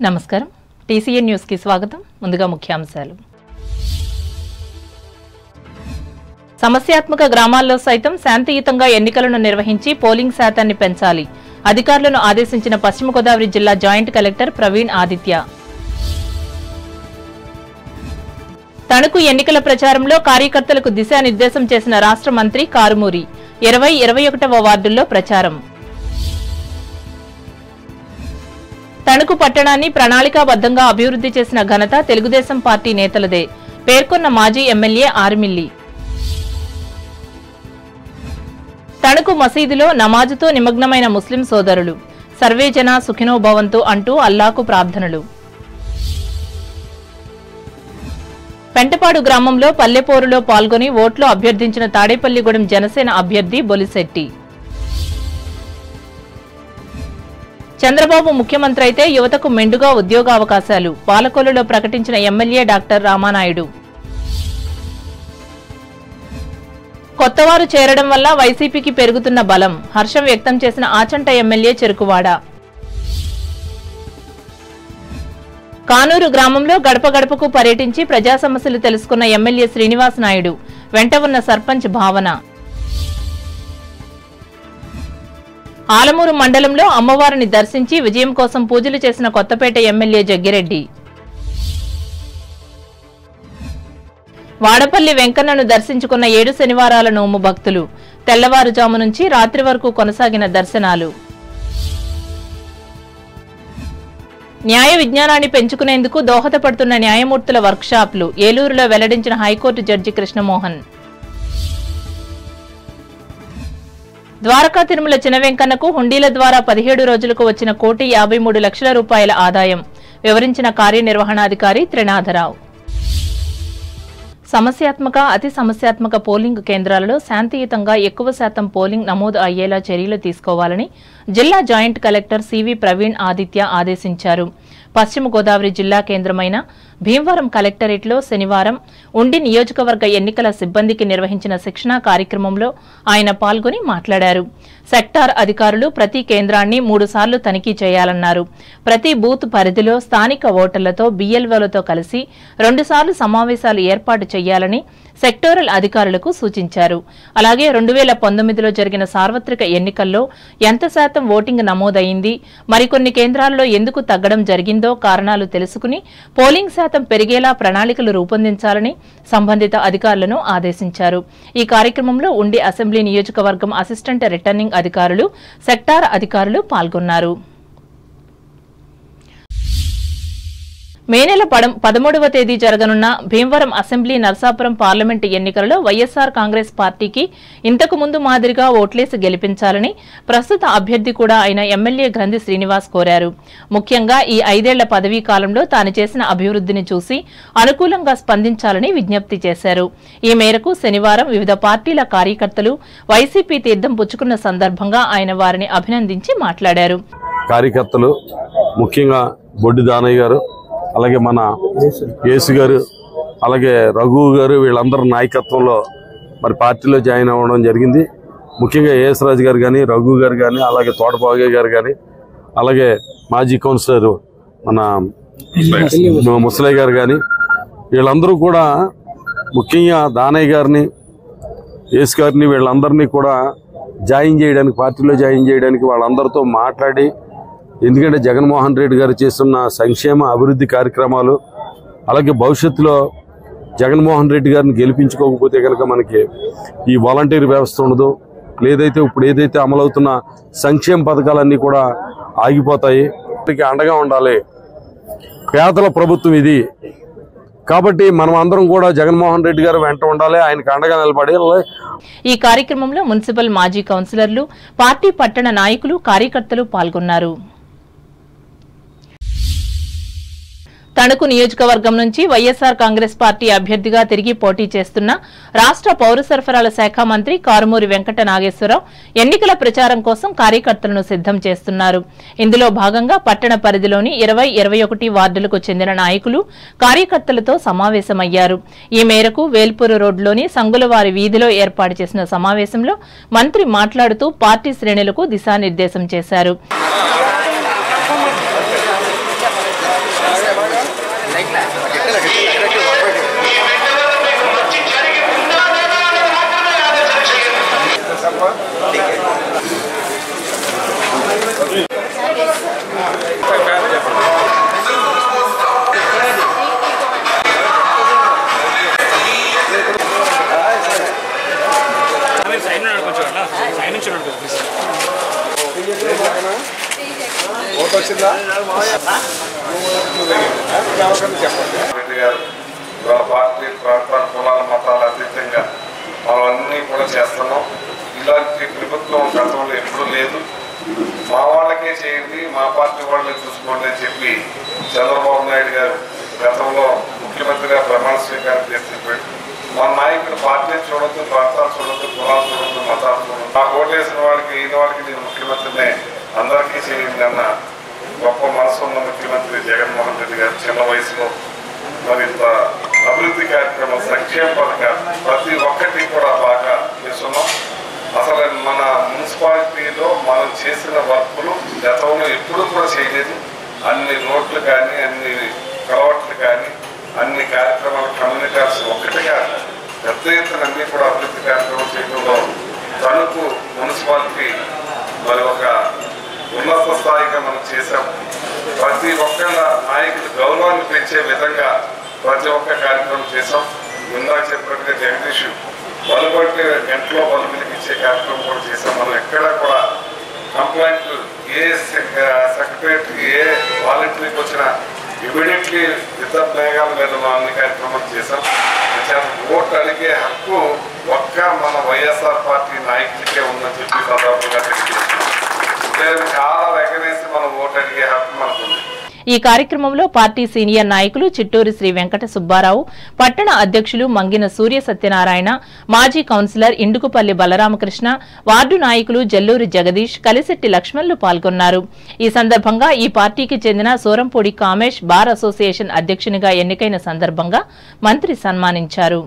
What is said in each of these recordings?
నమస్కారం TCN news కి స్వాగతం ముందుగా ముఖ్యాంశాలు సమస్యాత్మక గ్రామాల్లో సైతం శాంతియుతంగా ఎన్నికలను నిర్వహించి పోలింగ్ శాతాన్ని పెంచాలి అధికారులను ఆదేశించిన పశ్చిమ గోదావరి జిల్లా జాయింట్ కలెక్టర్ ప్రవీణ్ ఆదిత్య తణుకు ఎన్నికల ప్రచారంలో కార్యకర్తలకు దిశానిర్దేశం చేసిన రాష్ట్ర మంత్రి కారుమూరి 20-21వ వార్డుల్లో ప్రచారం తణుకు పట్టణాన్ని ప్రణాళికాబద్ధంగా అభివృద్ధి చేసిన ఘనత తెలుగుదేశం పార్టీ నేతలదే పేర్కొన్న మాజీ ఎమ్మెల్యే ఆర్మిల్లి తణుకు మసీదులో నమాజుతో నిమగ్నమైన ముస్లిం సోదరులు సర్వేజన సుఖినో భవంతు అంటూ అల్లాకు ప్రార్థనలు పెంటపాడు గ్రామంలో పల్లెపోరులో పాల్గొని ఓట్లు అభ్యర్థించిన తాడేపల్లిగూడెం జనసేన అభ్యర్థి బొలిశెట్టి చంద్రబాబు ముఖ్యమంత్రి అయితే యువతకు మెండుగా ఉద్యోగావకాశాలు పాలకొల్లులో ప్రకటించిన ఎమ్మెల్యే డాక్టర్ రామానాయుడు కొత్తవారు చేరడం వల్ల వైసీపీకి పెరుగుతున్న బలం హర్షం వ్యక్తం చేసిన ఆచంట ఎమ్మెల్యే చెరుకువాడ కానూరు గ్రామంలో గడప గడపకు పర్యటించి ప్రజా సమస్యలు తెలుసుకున్న ఎమ్మెల్యే శ్రీనివాస్ నాయుడు వెంట ఉన్న సర్పంచ్ భావన ఆలమూరు మండలంలో అమ్మవారిని దర్శించి విజయం కోసం పూజలు చేసిన కొత్తపేట ఎమ్మెల్యే జగ్గిరెడ్డి వాడపల్లి వెంకన్నను దర్శించుకున్న 7 శనివారాల నోము భక్తులు తెల్లవారుజాము నుంచి రాత్రి వరకు కొనసాగిన దర్శనాలు న్యాయ విజ్ఞానాన్ని పెంచుకునేందుకు దోహదపడుతున్న న్యాయమూర్తుల వర్క్షాప్లు ఏలూరులో వెల్లడించిన హైకోర్టు జడ్జి కృష్ణమోహన్ ద్వారకా తిరుమల చిన్న వెంకన్నకు హుండీల ద్వారా 17 రోజులకు వచ్చిన 1,53,00,000 రూపాయల ఆదాయం వివరించిన కార్యనిర్వహణాధికారి త్రినాథరావు సమస్యాత్మక అతి సమస్యాత్మక పోలింగ్ కేంద్రాలలో శాంతియుతంగా ఎక్కువ శాతం పోలింగ్ నమోదు అయ్యేలా చర్యలు తీసుకోవాలని జిల్లా joint collector C V Praveen Aditya ఆదేశించారు పశ్చిమ గోదావరి జిల్లా కేంద్రమైన భీమవరం కలెక్టరేట్లో శనివారం ఉండి నియోజకవర్గ ఎన్నికల సిబ్బందికి నిర్వహించిన శిక్షణా కార్యక్రమంలో ఆయన పాల్గొని మాట్లాడారు సెక్టార్ అధికారులు ప్రతి కేంద్రాన్ని 3 సార్లు తనిఖీ చేయాలన్నారు ప్రతి బూత్ పరిధిలో స్థానిక ఓటర్లతో బిఎల్ఓలతో కలిసి 2 సార్లు సమావేశాలు ఏర్పాటు చేయాలని సెక్టోరల్ అధికారులకు సూచించారు అలాగే 2019లో జరిగిన సార్వత్రిక ఎన్నికల్లో ఎంత శాతం ఓటింగ్ నమోదైంది మరికొన్ని కేంద్రాల్లో ఎందుకు తగ్గడం జరిగిందో కారణాలు తెలుసుకుని పోలింగ్ శాతం పెరిగేలా ప్రణాళికలు రూపొందించాలని సంబంధిత అధికారులను ఆదేశించారు ఈ కార్యక్రమంలో ఉండి అసెంబ్లీ నియోజకవర్గం అసిస్టెంట్ రిటర్నింగ్ అధికారులు సెక్టార్ అధికారులు పాల్గొన్నారు మే నెల 13వ తేదీ జరగనున్న భీమవరం అసెంబ్లీ నర్సాపురం పార్లమెంటు ఎన్నికలలో వైఎస్ఆర్ కాంగ్రెస్ పార్టీకి ఇంతకు ముందు మాదిరిగా ఓట్లేసి గెలిపించాలని ప్రస్తుత అభ్యర్థి కూడా అయిన ఎమ్మెల్యే గ్రంథి శ్రీనివాస్ కోరారు ముఖ్యంగా ఈ 5 ఏళ్ల పదవీ కాలంలో తాను చేసిన అభివృద్ధిని చూసి అనుకూలంగా స్పందించాలని విజ్ఞప్తి చేశారు ఈ మేరకు శనివారం వివిధ పార్టీల కార్యకర్తలు వైసీపీ తీర్థం పుచ్చుకున్న సందర్భంగా ఆయన వారిని అభినందించి మాట్లాడారు కార్యకర్తలు ముఖ్యంగా బొడ్డి దానయ్య గారు అలాగే మన యేసు గారు అలాగే రఘు గారు వీళ్ళందరూ నాయకత్వంలో మరి పార్టీలో జాయిన్ అవ్వడం జరిగింది ముఖ్యంగా యేసరాజు గారు కానీ రఘు గారు కానీ అలాగే తోటబాగే గారు కానీ అలాగే మాజీ కౌన్సిలర్ మన ముసలయ్య గారు కానీ వీళ్ళందరూ కూడా ముఖ్యంగా దానయ్య గారిని యేసు గారిని వీళ్ళందరినీ కూడా జాయిన్ చేయడానికి పార్టీలో జాయిన్ చేయడానికి వాళ్ళందరితో మాట్లాడి ఎందుకంటే జగన్మోహన్ రెడ్డి గారు చేస్తున్న సంక్షేమ అభివృద్ధి కార్యక్రమాలు అలాగే భవిష్యత్తులో జగన్మోహన్ రెడ్డి గారిని గెలిపించుకోకపోతే కనుక మనకి ఈ వాలంటీర్ వ్యవస్థ ఉండదు లేదైతే ఇప్పుడు ఏదైతే అమలవుతున్న సంక్షేమ పథకాలన్నీ కూడా ఆగిపోతాయి అండగా ఉండాలి పేదల ప్రభుత్వం ఇది కాబట్టి మనం అందరం కూడా జగన్మోహన్ రెడ్డి గారు వెంట ఉండాలి ఆయనకు అండగా నిలబడి ఈ కార్యక్రమంలో మున్సిపల్ మాజీ కౌన్సిలర్లు పార్టీ పట్టణ నాయకులు కార్యకర్తలు పాల్గొన్నారు తణుకు నియోజకవర్గం నుంచి వైఎస్ఆర్ కాంగ్రెస్ పార్టీ అభ్యర్థిగా తిరిగి పోటీ చేస్తున్న రాష్ట్ర పౌర సరఫరాల శాఖ మంత్రి కారుమూరి వెంకట నాగేశ్వరరావు ఎన్నికల ప్రచారం కోసం కార్యకర్తలను సిద్ధం చేస్తున్నారు ఇందులో భాగంగా పట్టణ పరిధిలోని 20-21 వార్డులకు చెందిన నాయకులు కార్యకర్తలతో సమావేశమయ్యారు ఈ మేరకు వేల్పూరు రోడ్లోని సంగులవారి వీధిలో ఏర్పాటు చేసిన సమావేశంలో మంత్రి మాట్లాడుతూ పార్టీ శ్రేణులకు దిశానిర్దేశం చేశారు రెడ్డి గారు ఇవాళ పార్టీ ప్రాంతాల కులాల మతాల అతీతంగా మనం అన్నీ కూడా చేస్తున్నాం. ఇలాంటి ప్రభుత్వం గతంలో ఎప్పుడూ లేదు. మా వాళ్ళకే చేయండి, మా పార్టీ వాళ్ళే చూసుకోండి అని చెప్పి చంద్రబాబు నాయుడు గారు గతంలో ముఖ్యమంత్రిగా ప్రమాణ స్వీకారం చేసి మన నాయకుడు పార్టీ చూడొద్దు, ప్రాంతాలు చూడొద్దు, కులాలు చూడొద్దు, మతాలు చూడొద్దు, నాకు ఓటేసిన వాళ్ళకి ఈయన వాళ్ళకి నేను ముఖ్యమంత్రినే అందరికీ చేయండి అన్న గొప్ప మనసు ఉన్న ముఖ్యమంత్రి జగన్మోహన్ రెడ్డి గారు చిన్న వయసులో మరింత అభివృద్ధి కార్యక్రమం, సంక్షేమ పథకాలు ప్రతి ఒక్కటి కూడా బాగా చేస్తున్నాం. అసలు మన మున్సిపాలిటీలో మనం చేసిన వర్కులు గతంలో ఎప్పుడూ కూడా చేయలేదు. అన్ని రోడ్లు కానీ, అన్ని కలవట్లు కానీ, అన్ని కార్యక్రమాలు కమ్యూనిటీస్ ఒక్కటిగా పెద్ద ఎత్తున అన్ని కూడా అభివృద్ధి కార్యక్రమం చేయడంలో తణుకు మున్సిపాలిటీ మరి ఒక ఉన్నత స్థాయిగా మనం చేశాం. ప్రతి ఒక్కళ్ళ నాయకుల గౌరవాన్ని పెంచే విధంగా ప్రతి ఒక్క కార్యక్రమం చేశాం. ఇందాక చెప్పినట్టుగా జగదీష్ బలుపడితే గంటలో బలుపులకి ఇచ్చే కార్యక్రమం కూడా చేశాం. మనం ఎక్కడా కూడా కంప్లైంట్ ఏ సెక్రటరేట్ ఏ వాలంటీర్కి వచ్చినా ఇమీడియట్లీ విద్యుత్ మేఘాల మీద అన్ని కార్యక్రమాలు చేశాం. ఓటు అడిగే హక్కు ఒక్క మన వైఎస్ఆర్ పార్టీ నాయకులకే ఉందని చెప్పి సందర్భంగా తెలియజేస్తున్నాం. చాలా ఎగరేసి మనం ఓటు అడిగే హక్కు మనకుంది. ఈ కార్యక్రమంలో పార్టీ సీనియర్ నాయకులు చిట్టూరి శ్రీ వెంకట సుబ్బారావు, పట్టణ అధ్యక్షులు మంగిన సూర్య సత్యనారాయణ, మాజీ కౌన్సిలర్ ఇండుకుపల్లి బలరామకృష్ణ, వార్డు నాయకులు జల్లూరి జగదీష్, కలిశెట్టి లక్ష్మణ్లు పాల్గొన్నారు. ఈ సందర్భంగా ఈ పార్టీకి చెందిన సోరంపూడి కామేష్ బార్ అసోసియేషన్ అధ్యక్షునిగా ఎన్నికైన సందర్భంగా మంత్రి సన్మానించారు.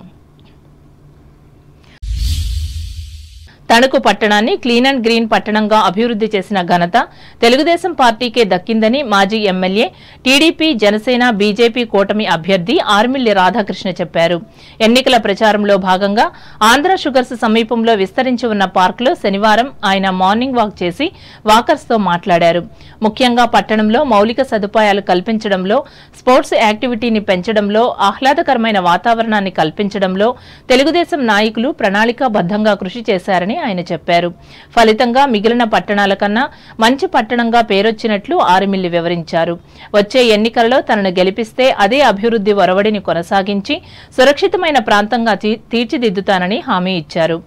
తణుకు పట్టణాన్ని క్లీన్ అండ్ గ్రీన్ పట్టణంగా అభివృద్ధి చేసిన ఘనత తెలుగుదేశం పార్టీకే దక్కిందని మాజీ ఎమ్మెల్యే, టీడీపీ, జనసేన, బీజేపీ కూటమి అభ్యర్థి ఆర్మిల్లి రాధాకృష్ణ చెప్పారు. ఎన్నికల ప్రచారంలో భాగంగా ఆంధ్ర షుగర్స్ సమీపంలో విస్తరించి ఉన్న పార్కులో శనివారం ఆయన మార్నింగ్ వాక్ చేసి వాకర్స్తో మాట్లాడారు. ముఖ్యంగా పట్టణంలో మౌలిక సదుపాయాలు కల్పించడంలో, స్పోర్ట్స్ యాక్టివిటీని పెంచడంలో, ఆహ్లాదకరమైన వాతావరణాన్ని కల్పించడంలో తెలుగుదేశం నాయకులు ప్రణాళికాబద్ధంగా కృషి చేశారని ఆయన చెప్పారు. ఫలితంగా మిగిలిన పట్టణాల కన్నా మంచి పట్టణంగా పేరొచ్చినట్లు ఆర్మిల్లి వివరించారు. వచ్చే ఎన్నికలలో తనను గెలిపిస్తే అదే అభివృద్ధి ఒరవడిని కొనసాగించి సురక్షితమైన ప్రాంతంగా తీర్చిదిద్దుతానని హామీ ఇచ్చారు.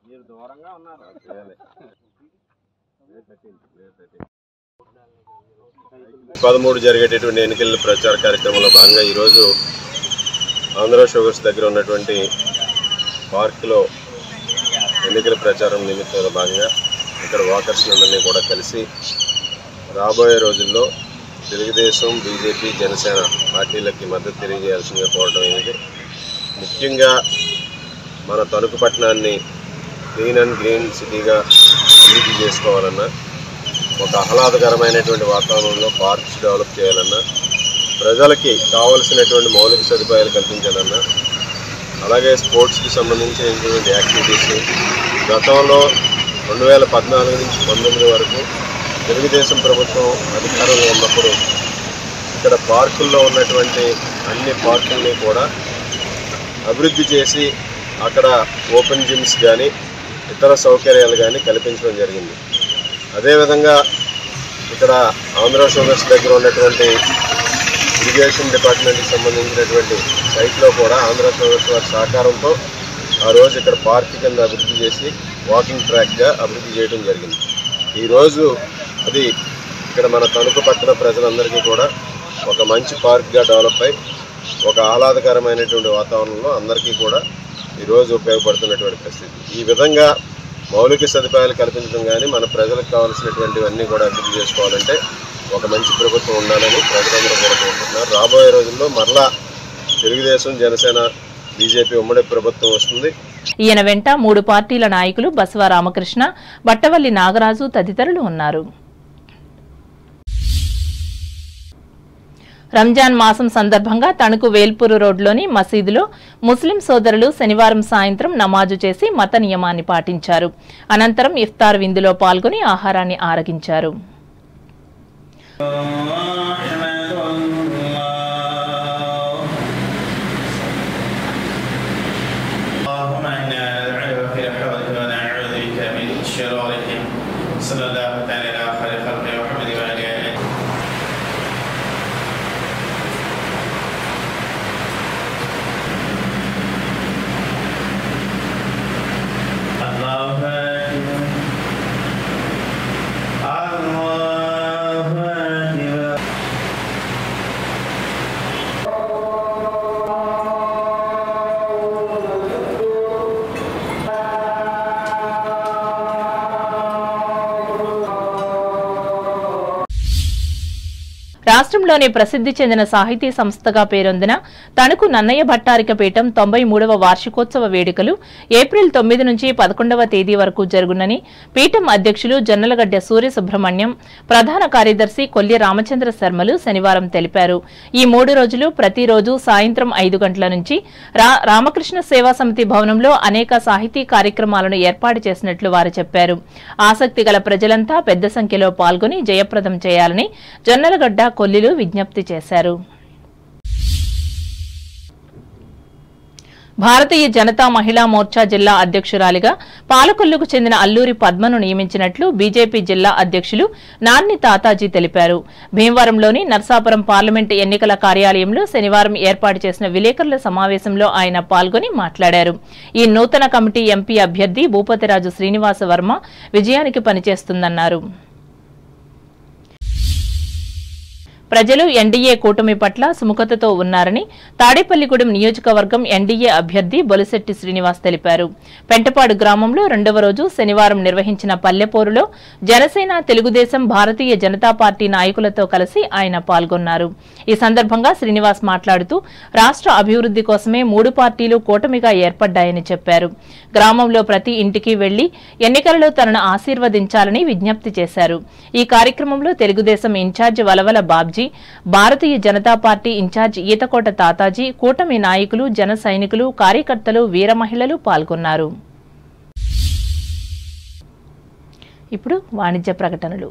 మీరు దూరంగా ఉన్నారు. 13 జరిగేటటువంటి ఎన్నికల ప్రచార కార్యక్రమంలో భాగంగా ఈరోజు ఆంధ్ర షుగర్స్ దగ్గర ఉన్నటువంటి పార్కులో ఎన్నికల ప్రచారం నిమిత్తంలో భాగంగా ఇక్కడ వాకర్స్ అందరినీ కూడా కలిసి రాబోయే రోజుల్లో తెలుగుదేశం, బీజేపీ, జనసేన పార్టీలకి మద్దతు తెలియజేయాల్సిందిగా కోరడం అనేది. ముఖ్యంగా మన తణుకు పట్టణాన్ని క్లీన్ అండ్ గ్రీన్ సిటీగా అభివృద్ధి చేసుకోవాలన్నా, ఒక ఆహ్లాదకరమైనటువంటి వాతావరణంలో పార్క్స్ డెవలప్ చేయాలన్నా, ప్రజలకి కావలసినటువంటి మౌలిక సదుపాయాలు కల్పించాలన్నా, అలాగే స్పోర్ట్స్కి సంబంధించినటువంటి యాక్టివిటీస్ గతంలో 2014 నుంచి 19 వరకు తెలుగుదేశం ప్రభుత్వం అధికారంలో ఉన్నప్పుడు ఇక్కడ పార్కుల్లో ఉన్నటువంటి అన్ని పార్కుల్ని కూడా అభివృద్ధి చేసి అక్కడ ఓపెన్ జిమ్స్ కానీ ఇతర సౌకర్యాలు కానీ కల్పించడం జరిగింది. అదేవిధంగా ఇక్కడ ఆంధ్ర షుగర్స్ దగ్గర ఉన్నటువంటి ఇరిగేషన్ డిపార్ట్మెంట్కి సంబంధించినటువంటి సైట్లో కూడా ఆంధ్ర షుగర్స్ వారి సహకారంతో ఆ రోజు ఇక్కడ పార్క్ కింద అభివృద్ధి చేసి వాకింగ్ ట్రాక్గా అభివృద్ధి చేయడం జరిగింది. ఈరోజు అది ఇక్కడ మన తణుకు పట్టణ ప్రజలందరికీ కూడా ఒక మంచి పార్క్గా డెవలప్ అయి ఒక ఆహ్లాదకరమైనటువంటి వాతావరణంలో అందరికీ కూడా ఈరోజు ఉపయోగపడుతున్నటువంటి పరిస్థితి. ఈ విధంగా మౌలిక సదుపాయాలు కల్పించడం కానీ మన ప్రజలకు కావాల్సినటువంటివన్నీ కూడా అభివృద్ధి చేసుకోవాలంటే ఒక మంచి ప్రభుత్వం ఉండాలని ప్రజలందరూ కూడా కోరుకుంటున్నారు. రాబోయే రోజుల్లో మరలా తెలుగుదేశం, జనసేన, బీజేపీ ఉమ్మడి ప్రభుత్వం వస్తుంది. ఈయన వెంట 3 పార్టీల నాయకులు బసవ రామకృష్ణ, బట్టవల్లి నాగరాజు తదితరులు ఉన్నారు. రంజాన్ మాసం సందర్భంగా తణుకు వేల్పూరు రోడ్లోని మసీదులో ముస్లిం సోదరులు శనివారం సాయంత్రం నమాజు చేసి మత నియమాన్ని పాటించారు. అనంతరం ఇఫ్తార్ విందులో పాల్గొని ఆహారాన్ని ఆరగించారు. وصلى الله تعالى على خير خلقه محمد وعلى آله. الله أكبر الله أكبر. రాష్ట్రంలోని ప్రసిద్ధి చెందిన సాహితీ సంస్థగా పేరొందిన తణుకు నన్నయ్య భట్టారిక పీఠం 93వ వార్షికోత్సవ వేడుకలు ఏప్రిల్ 9 నుంచి 11వ తేదీ వరకు జరుగునని పీఠం అధ్యక్షులు జొన్నలగడ్డ సూర్య సుబ్రహ్మణ్యం, ప్రధాన కార్యదర్శి కొల్లి రామచంద్ర శర్మలు శనివారం తెలిపారు. ఈ 3 రోజులు ప్రతిరోజు సాయంత్రం 5 గంటల నుంచి రామకృష్ణ సేవా సమితి భవనంలో అనేక సాహితీ కార్యక్రమాలను ఏర్పాటు చేసినట్లు వారు చెప్పారు. ఆసక్తి గల ప్రజలంతా పెద్ద సంఖ్యలో పాల్గొని జయప్రదం చేయాలని జొన్నలగడ్డ కొల్లిలు విజ్ఞప్తి చేశారు. భారతీయ జనతా మహిళా మోర్చా జిల్లా అధ్యక్షురాలిగా పాలకొల్లుకు చెందిన అల్లూరి పద్మను నియమించినట్లు బీజేపీ జిల్లా అధ్యక్షులు నాన్ని తాతాజీ తెలిపారు. భీమవరంలోని నర్సాపురం పార్లమెంటు ఎన్నికల కార్యాలయంలో శనివారం ఏర్పాటు చేసిన విలేకరుల సమావేశంలో ఆయన పాల్గొని మాట్లాడారు. ఈ నూతన కమిటీ ఎంపీ అభ్యర్థి భూపతిరాజు శ్రీనివాస వర్మ విజయానికి పనిచేస్తుందన్నారు. ప్రజలు ఎన్డీఏ కూటమి పట్ల సుముఖతతో ఉన్నారని తాడేపల్లిగూడెం నియోజకవర్గం ఎన్డీఏ అభ్యర్థి బొలిశెట్టి శ్రీనివాస్ తెలిపారు. పెంటపాడు గ్రామంలో 2వ రోజు శనివారం నిర్వహించిన పల్లెపోరులో జనసేన, తెలుగుదేశం, భారతీయ జనతా పార్టీ నాయకులతో కలిసి ఆయన పాల్గొన్నారు. ఈ సందర్భంగా శ్రీనివాస్ మాట్లాడుతూ రాష్ట్ర అభివృద్ధి కోసమే 3 పార్టీలు కూటమిగా ఏర్పడ్డాయని చెప్పారు. గ్రామంలో ప్రతి ఇంటికి వెళ్లి ఎన్నికలలో తనను ఆశీర్వదించాలని విజ్ఞప్తి చేశారు. ఈ కార్యక్రమంలో Telugu Desam incharge Valavala Babji, Bharatiya Janata party incharge Ethakota Tataji, కూటమి నాయకులు, జన సైనికులు, కార్యకర్తలు, వీర మహిళలు పాల్గొన్నారు. ఇప్పుడు వాణిజ్య ప్రకటనలు.